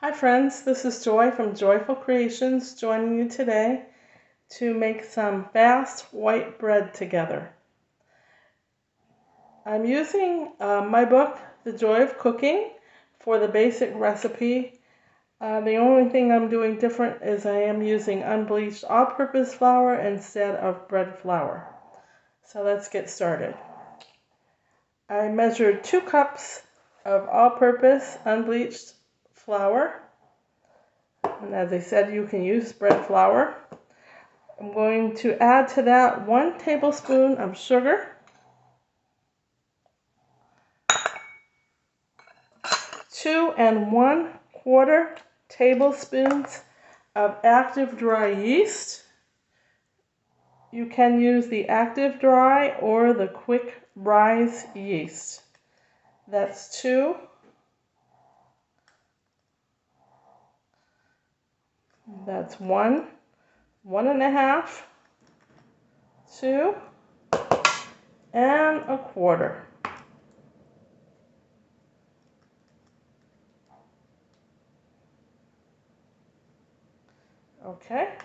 Hi friends, this is Joy from Joyful Creations joining you today to make some fast white bread together. I'm using my book, The Joy of Cooking, for the basic recipe. The only thing I'm doing different is I am using unbleached all-purpose flour instead of bread flour. So let's get started. I measured 2 cups of all-purpose unbleached flour. And as I said, you can use bread flour. I'm going to add to that 1 tablespoon of sugar, 2 1/4 tablespoons of active dry yeast. You can use the active dry or the quick rise yeast. That's 2. That's 1, 1 1/2, 2, and 1/4. Okay.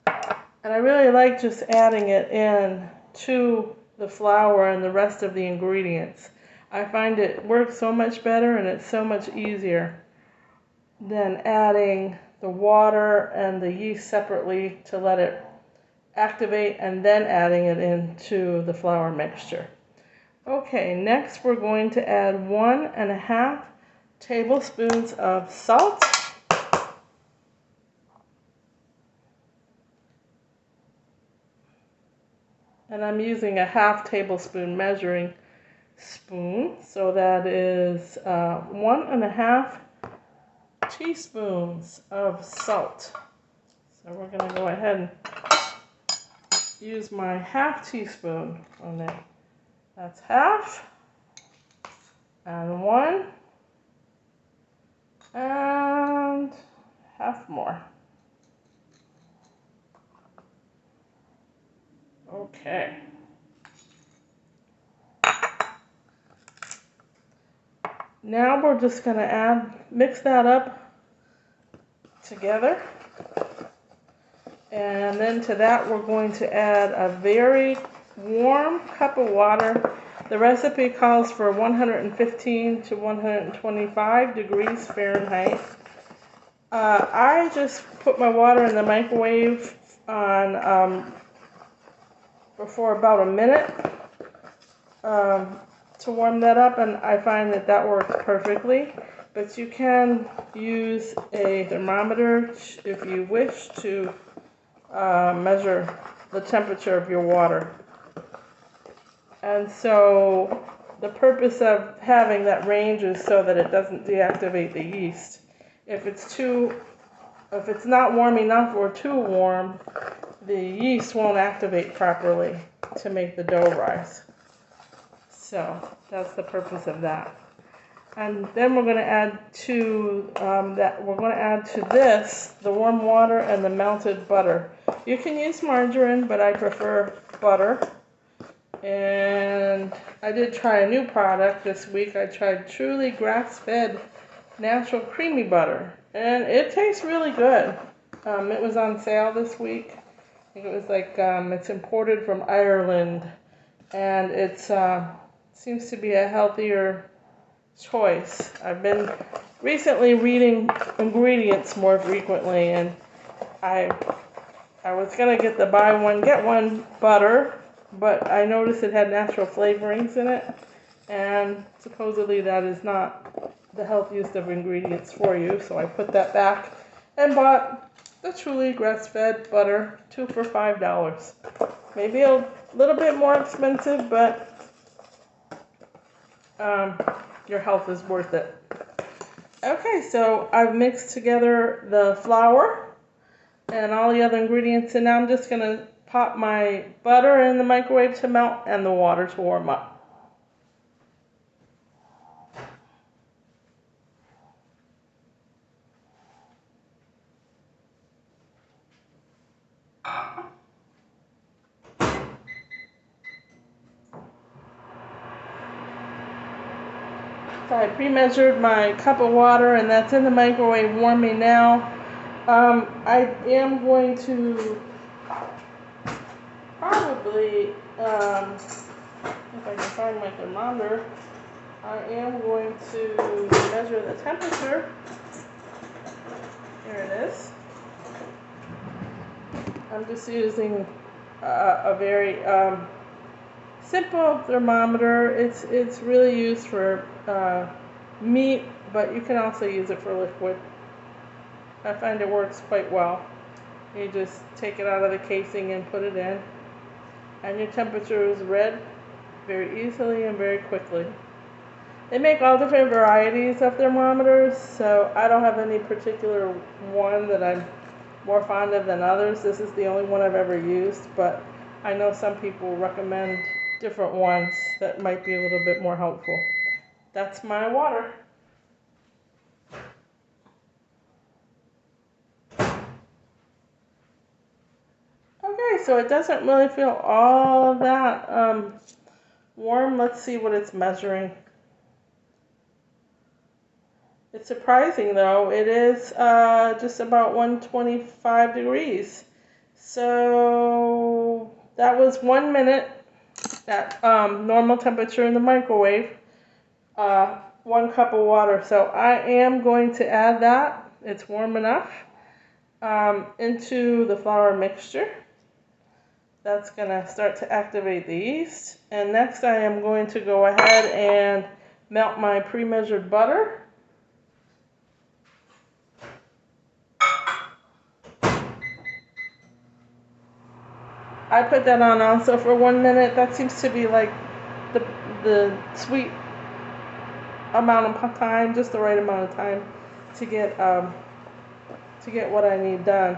And I really like just adding it in to the flour and the rest of the ingredients. I find it works so much better and it's so much easier than adding the water and the yeast separately to let it activate and then adding it into the flour mixture. Okay, next we're going to add 1 1/2 tablespoons of salt. And I'm using a 1/2 tablespoon measuring spoon, so that is 1 1/2 teaspoons of salt. So we're going to go ahead and use my 1/2 teaspoon on it. That's 1/2 and 1 and 1/2 more. Okay. Now we're just going to mix that up together. And then to that we're going to add a very warm cup of water. The recipe calls for 115 to 125 degrees Fahrenheit. I just put my water in the microwave on for about a minute to warm that up, and I find that works perfectly. But you can use a thermometer if you wish to measure the temperature of your water. And so the purpose of having that range is so that it doesn't deactivate the yeast. If it's not warm enough or too warm, the yeast won't activate properly to make the dough rise. So that's the purpose of that. And then we're going to add to this the warm water and the melted butter. You can use margarine, but I prefer butter. And I did try a new product this week. I tried truly grass-fed natural creamy butter, and it tastes really good. It was on sale this week. I think it was like it's imported from Ireland, and it seems to be a healthier choice. I've been recently reading ingredients more frequently, and I was gonna get the buy one get one butter, but I noticed it had natural flavorings in it, and supposedly that is not the healthiest of ingredients for you, so I put that back and bought the truly grass-fed butter, 2 for $5. Maybe a little bit more expensive, but your health is worth it. Okay, so I've mixed together the flour and all the other ingredients, and now I'm just going to pop my butter in the microwave to melt and the water to warm up. I pre-measured my cup of water, and that's in the microwave warming now. I am going to probably, if I can find my thermometer, I am going to measure the temperature. Here it is. I'm just using a very simple thermometer. It's really used for meat, but you can also use it for liquid. I find it works quite well. You just take it out of the casing and put it in, and your temperature is read very easily and very quickly. They make all different varieties of thermometers, so I don't have any particular one that I'm more fond of than others. This is the only one I've ever used, but I know some people recommend different ones that might be a little bit more helpful. That's my water. Okay, so it doesn't really feel all that warm. Let's see what it's measuring. It's surprising though, it is just about 125 degrees. So that was 1 minute at normal temperature in the microwave, 1 cup of water. So I am going to add that, it's warm enough, into the flour mixture. That's going to start to activate the yeast. And next I am going to go ahead and melt my pre-measured butter. I put that on also for 1 minute. That seems to be like the sweet amount of time, just the right amount of time to get what I need done.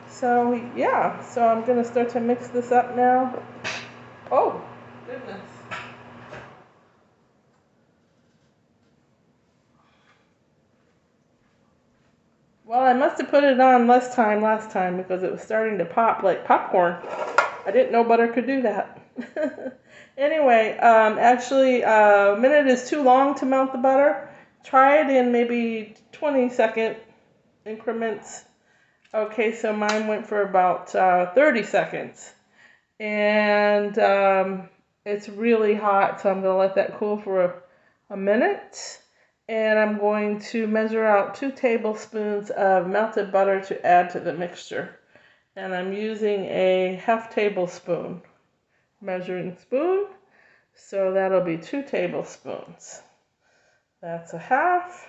So yeah, so I'm gonna start to mix this up now. Oh goodness. Well, I must have put it on less time last time because it was starting to pop like popcorn. I didn't know butter could do that. Anyway, actually, a minute is too long to melt the butter. Try it in maybe 20-second increments. Okay, so mine went for about 30 seconds. And it's really hot, so I'm going to let that cool for a minute. And I'm going to measure out 2 tablespoons of melted butter to add to the mixture. And I'm using a ½ tablespoon measuring spoon. So that'll be 2 tablespoons. That's a half.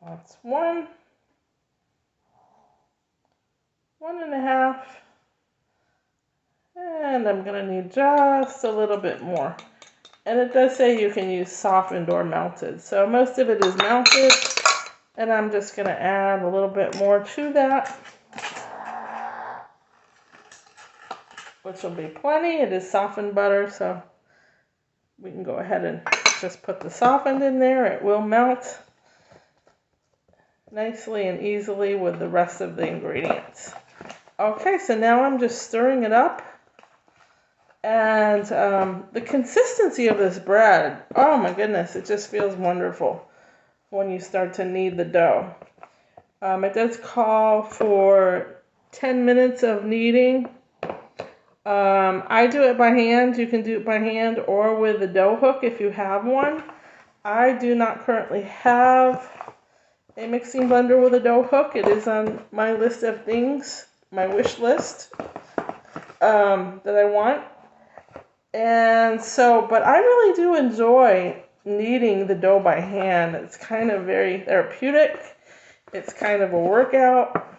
That's 1. 1.5. And I'm going to need just a little bit more. And it does say you can use softened or melted. So most of it is melted. And I'm just going to add a little bit more to that, which will be plenty. It is softened butter, so we can go ahead and just put the softened in there. It will melt nicely and easily with the rest of the ingredients. Okay, so now I'm just stirring it up. And the consistency of this bread, oh my goodness, it just feels wonderful when you start to knead the dough. It does call for 10 minutes of kneading. I do it by hand. You can do it by hand or with a dough hook if you have one. I do not currently have a mixing blender with a dough hook. It is on my list of things, my wish list that I want. And so, but I really do enjoy kneading the dough by hand. It's kind of very therapeutic. It's kind of a workout.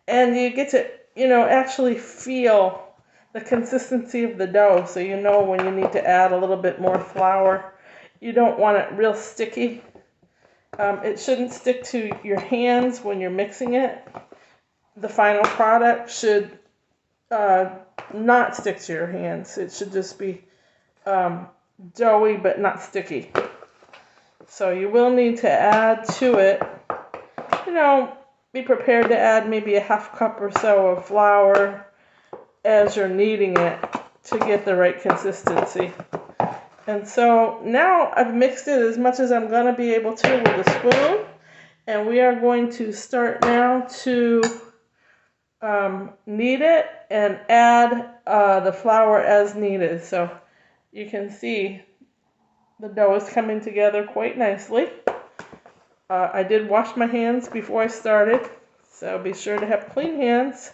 And you get to, actually feel the consistency of the dough. So you know when you need to add a little bit more flour. You don't want it real sticky. It shouldn't stick to your hands when you're mixing it. The final product should not stick to your hands. It should just be doughy but not sticky. So you will need to add to it, be prepared to add maybe a ½ cup or so of flour as you're kneading it. to get the right consistency. And so now I've mixed it as much as I'm going to be able to with a spoon. And we are going to start now to knead it and add the flour as needed. So you can see the dough is coming together quite nicely. I did wash my hands before I started, so be sure to have clean hands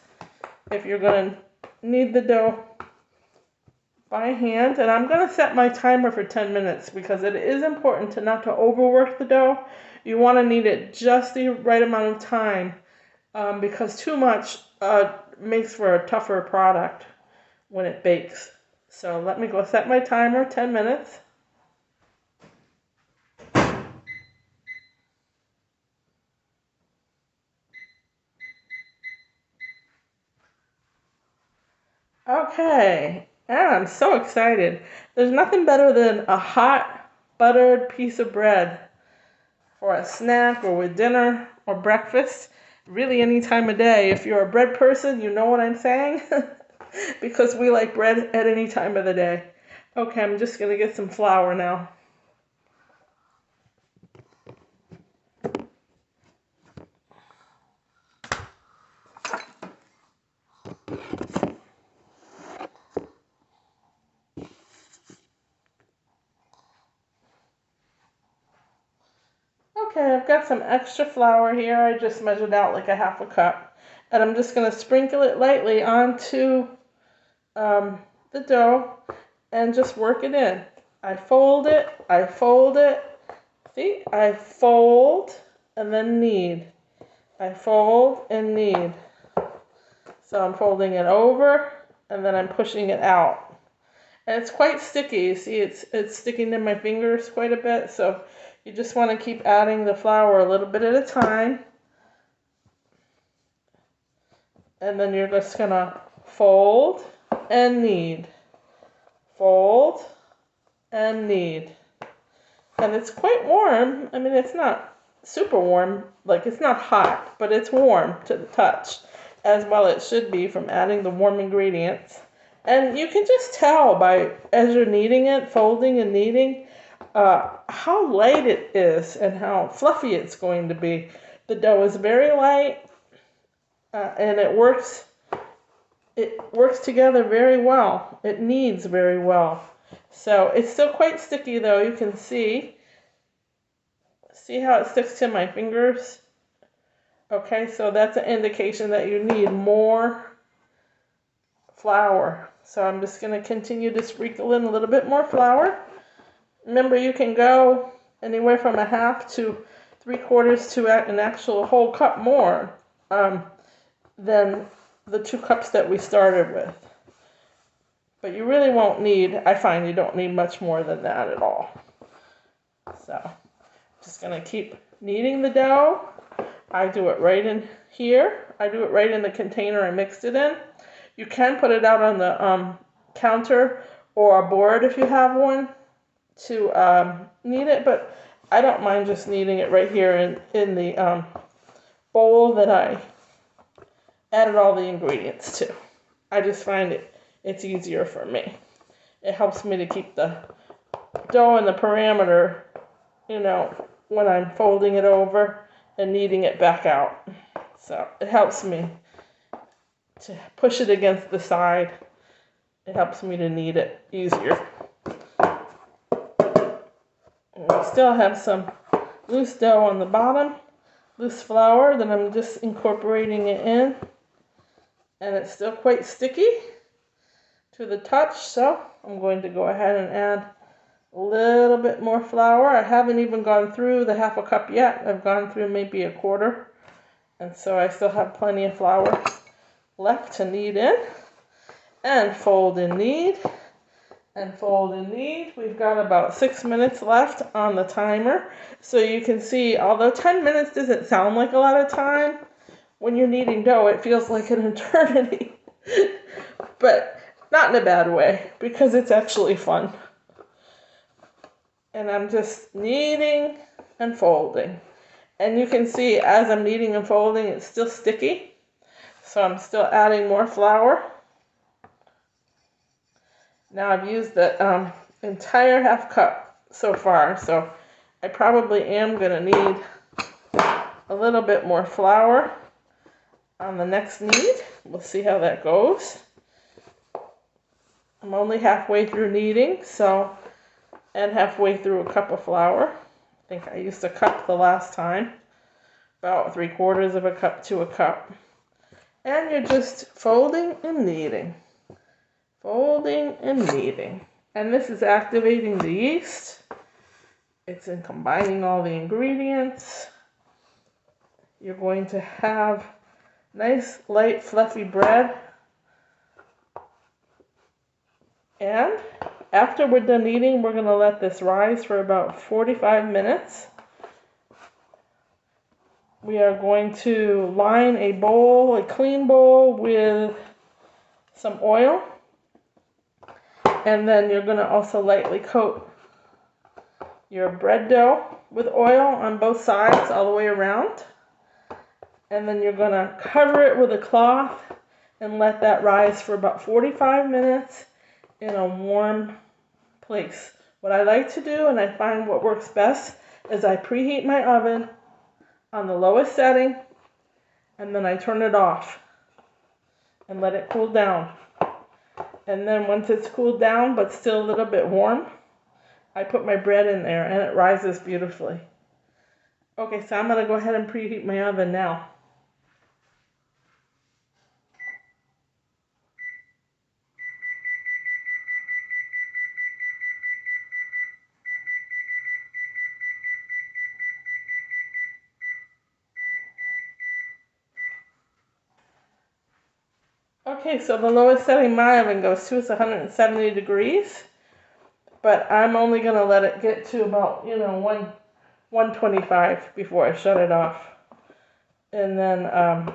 if you're going to knead the dough by hand. And I'm going to set my timer for 10 minutes because it is important to not to overwork the dough. You want to knead it just the right amount of time because too much makes for a tougher product when it bakes. So let me go set my timer, 10 minutes. Okay, and I'm so excited. There's nothing better than a hot, buttered piece of bread for a snack or with dinner or breakfast. Really any time of day. If you're a bread person, you know what I'm saying. Because we like bread at any time of the day. Okay, I'm just going to get some flour now. Okay, I've got some extra flour here. I just measured out like a half a cup. And I'm just going to sprinkle it lightly onto the dough and just work it in. I fold it. See, I fold and then knead. I fold and knead. So I'm folding it over and then I'm pushing it out. And it's quite sticky. You see, it's sticking to my fingers quite a bit. So you just want to keep adding the flour a little bit at a time. And then you're just going to fold and knead. Fold and knead. And it's quite warm. I mean, it's not super warm. Like, it's not hot, but it's warm to the touch. As well it should be from adding the warm ingredients. And you can just tell by, as you're kneading it, folding and kneading, how light it is and how fluffy it's going to be. The dough is very light, and it works together very well. It kneads very well. So it's still quite sticky though. You can see how it sticks to my fingers. Okay, so that's an indication that you need more flour. So I'm just going to continue to sprinkle in a little bit more flour. Remember, you can go anywhere from a half to 3/4 to an actual whole cup more than the 2 cups that we started with. But you really won't need, I find you don't need much more than that at all. So just going to keep kneading the dough. I do it right in here. I do it right in the container I mixed it in. You can put it out on the counter or a board if you have one to knead it, but I don't mind just kneading it right here in the bowl that I added all the ingredients to. I just find it's easier for me. It helps me to keep the dough in the parameter, when I'm folding it over and kneading it back out. So it helps me to push it against the side. It helps me to knead it easier. And we still have some loose dough on the bottom, loose flour that I'm just incorporating it in. And it's still quite sticky to the touch, so I'm going to go ahead and add a little bit more flour. I haven't even gone through the half a cup yet. I've gone through maybe a quarter. And so I still have plenty of flour left to knead in. And fold and knead. And fold and knead. We've got about 6 minutes left on the timer. So you can see, although 10 minutes doesn't sound like a lot of time, when you're kneading dough, it feels like an eternity. But not in a bad way, because it's actually fun. And I'm just kneading and folding. And you can see as I'm kneading and folding, it's still sticky. So I'm still adding more flour. Now I've used the entire half cup so far, so I probably am going to need a little bit more flour on the next knead. We'll see how that goes. I'm only halfway through kneading, and halfway through a cup of flour. I think I used a cup the last time, about 3/4 of a cup to a cup. And you're just folding and kneading, folding and kneading. And this is activating the yeast. It's in combining all the ingredients. You're going to have nice, light, fluffy bread. And after we're done kneading, we're going to let this rise for about 45 minutes. We are going to line a bowl, a clean bowl, with some oil. And then you're going to also lightly coat your bread dough with oil on both sides all the way around. And then you're going to cover it with a cloth and let that rise for about 45 minutes in a warm place. What I like to do, and I find what works best, is I preheat my oven on the lowest setting, and then I turn it off and let it cool down. And then once it's cooled down but still a little bit warm, I put my bread in there and it rises beautifully. Okay, so I'm going to go ahead and preheat my oven now. Okay, so the lowest setting my oven goes to is 170 degrees, but I'm only going to let it get to about, 125 before I shut it off. And then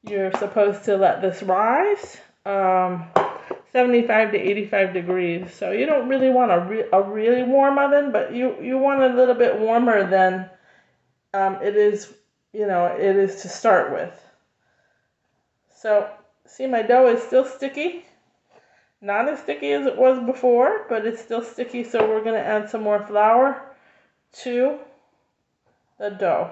you're supposed to let this rise 75 to 85 degrees. So you don't really want a really warm oven, but you want a little bit warmer than it is to start with. So, see, my dough is still sticky. Not as sticky as it was before, but it's still sticky, so we're going to add some more flour to the dough.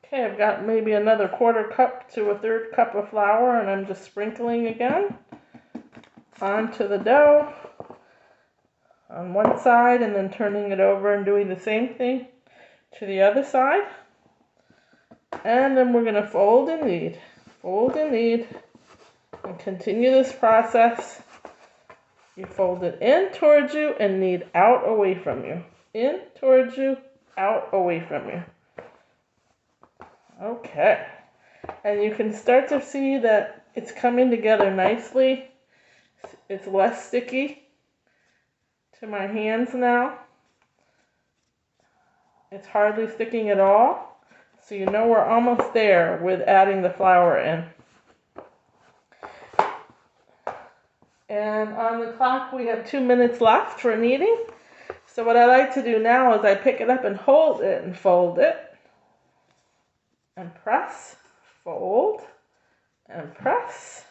Okay, I've got maybe another 1/4 cup to a 1/3 cup of flour, and I'm just sprinkling again onto the dough on one side and then turning it over and doing the same thing to the other side. And then we're going to fold and knead, and continue this process. You fold it in towards you and knead out away from you. In towards you, out away from you. Okay. And you can start to see that it's coming together nicely. It's less sticky to my hands now. It's hardly sticking at all. So you know we're almost there with adding the flour in. And on the clock we have 2 minutes left for kneading. So what I like to do now is I pick it up and hold it and fold it. And press, fold, and press.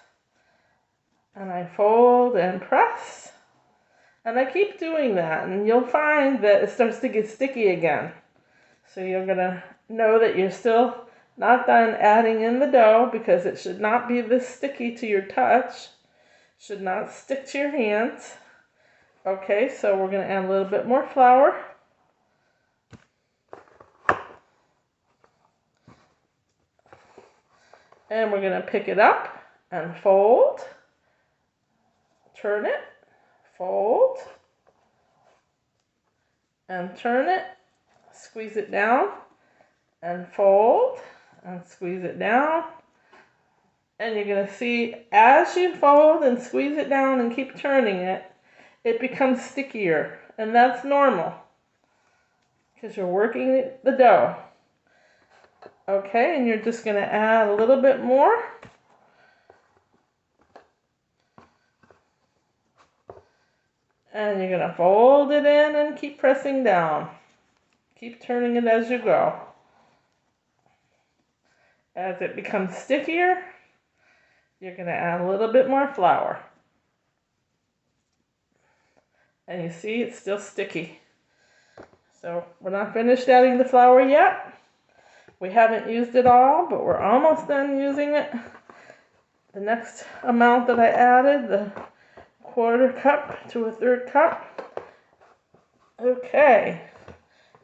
And I fold and press. And I keep doing that, and you'll find that it starts to get sticky again. So you're going to know that you're still not done adding in the dough, because it should not be this sticky to your touch. Should not stick to your hands. Okay, so we're going to add a little bit more flour. And we're going to pick it up and fold, turn it, fold, and turn it, squeeze it down, and fold, and squeeze it down. And you're going to see as you fold and squeeze it down and keep turning it, it becomes stickier. And that's normal, because you're working the dough. Okay, and you're just going to add a little bit more. And you're going to fold it in and keep pressing down. Keep turning it as you go. As it becomes stickier, you're going to add a little bit more flour. And you see it's still sticky. So we're not finished adding the flour yet. We haven't used it all, but we're almost done using it. The next amount that I added, the 1/4 cup to a 1/3 cup. Okay,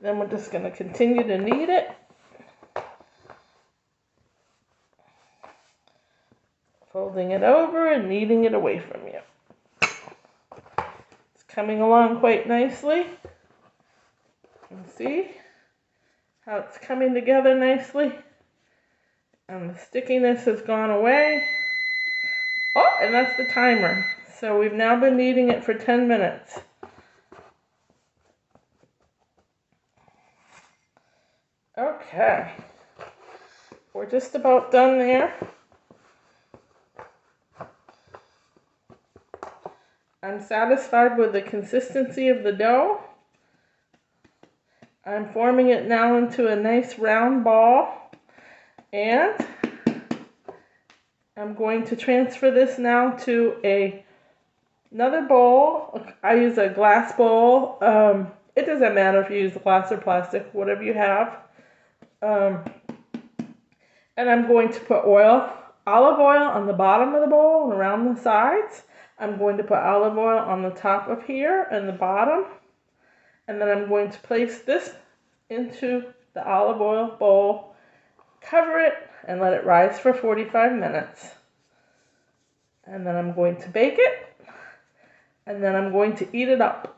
then we're just going to continue to knead it. Folding it over and kneading it away from you. It's coming along quite nicely. You can see how it's coming together nicely. And the stickiness has gone away. Oh, and that's the timer. So we've now been kneading it for 10 minutes. Okay. We're just about done there. I'm satisfied with the consistency of the dough. I'm forming it now into a nice round ball. And I'm going to transfer this now to another bowl. I use a glass bowl. It doesn't matter if you use glass or plastic, whatever you have. And I'm going to put olive oil on the bottom of the bowl and around the sides. I'm going to put olive oil on the top of here and the bottom. And then I'm going to place this into the olive oil bowl, cover it, and let it rise for 45 minutes. And then I'm going to bake it. And then I'm going to eat it up.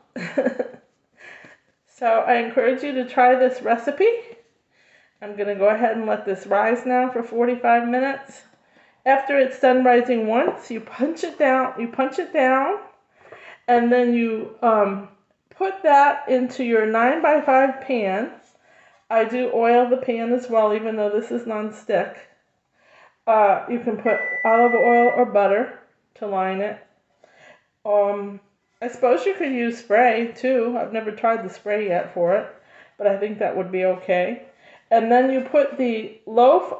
So I encourage you to try this recipe. I'm going to go ahead and let this rise now for 45 minutes. After it's done rising once, you punch it down, and then you put that into your 9x5 pan. I do oil the pan as well, even though this is non-stick. You can put olive oil or butter to line it. I suppose you could use spray too. I've never tried the spray yet for it, but I think that would be okay. And then you put the loaf,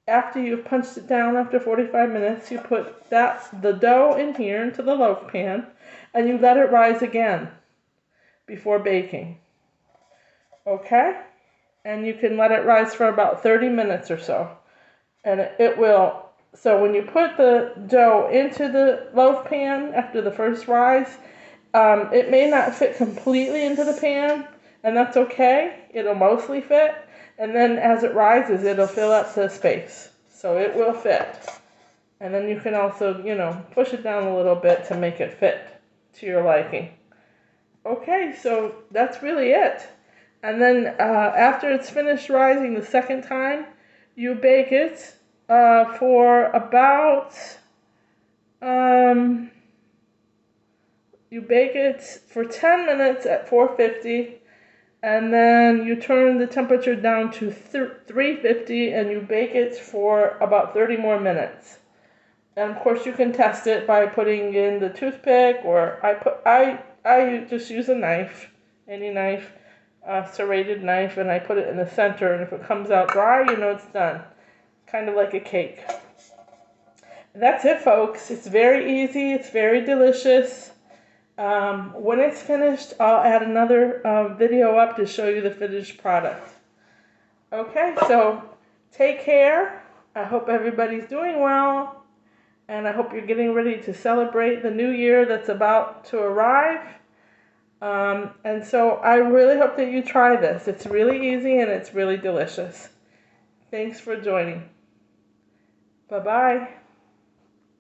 after you've punched it down after 45 minutes, you put the dough in here into the loaf pan, and you let it rise again before baking. Okay? And you can let it rise for about 30 minutes or so. And it will, so when you put the dough into the loaf pan after the first rise, it may not fit completely into the pan, and that's okay. It'll mostly fit. And then as it rises, it'll fill up the space. So it will fit. And then you can also, push it down a little bit to make it fit to your liking. Okay, so that's really it. And then after it's finished rising the second time, you bake it for about, you bake it for 10 minutes at 450. And then you turn the temperature down to 350 and you bake it for about 30 more minutes. And of course you can test it by putting in the toothpick, or I just use a knife, any knife, serrated knife, and I put it in the center, and if it comes out dry, you know it's done. Kind of like a cake. That's it, folks. It's very easy, it's very delicious. When it's finished, I'll add another video up to show you the finished product. Okay, so take care. I hope everybody's doing well, and I hope you're getting ready to celebrate the new year that's about to arrive. And so I really hope that you try this. It's really easy and it's really delicious. Thanks for joining. Bye-bye.